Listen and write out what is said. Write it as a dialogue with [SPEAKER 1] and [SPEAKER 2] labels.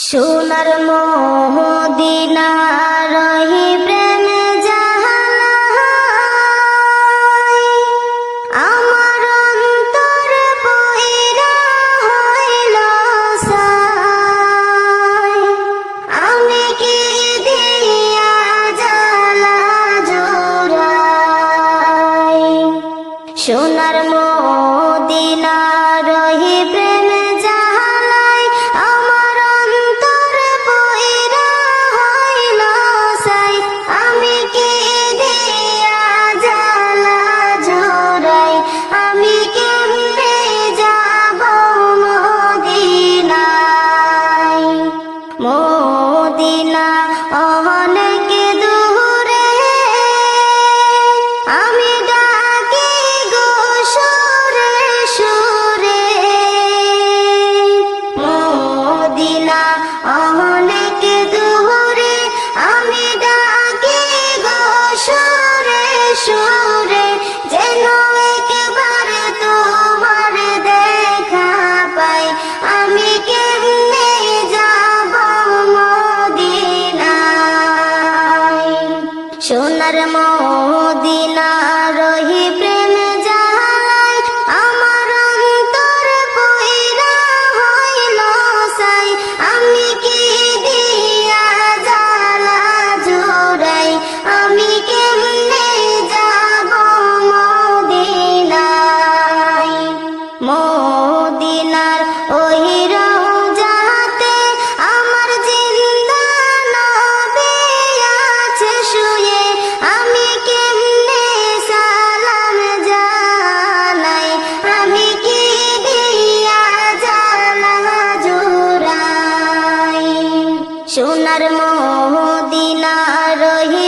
[SPEAKER 1] সোনার মদিনা রহি প্রেম জাহালাই, আমার অন্তর পইরা হইল ছাই। আমি কি দিয়া জ্বালা জোড়াই, সোনার মদিনা রহি প্রেম জাহালাই, আমার অন্তর পইরা হইল ছাই। আমি কি দিয়া জ্বালা জোড়াই, আমি কেমনে যাব মদিনায়। মদিনা অনেক দূরে, আমি ডাকি গো সুরে সুরে। মদিনা অনেক দূরে, আমি ডাকি গো সুরে সুরে। যেন একবার তোমার দেখা পাই, আমি কেমনে যাব মদিনায়। সোনার মদিনা রহি প্রেম জাহালাই, আমার অন্তর পইরা হইল ছাই। আমি কি দিয়া জ্বালা জোড়াই, আমি কেমনে যাব মদিনায়। মদিনার ওই রওজাতে আমার জিন্দা নবী আছে শুয়ে। আমি কেমনে সালাম জানাই, আমি কি দিয়া জ্বালা জোড়াই। সোনার মদিনা রহি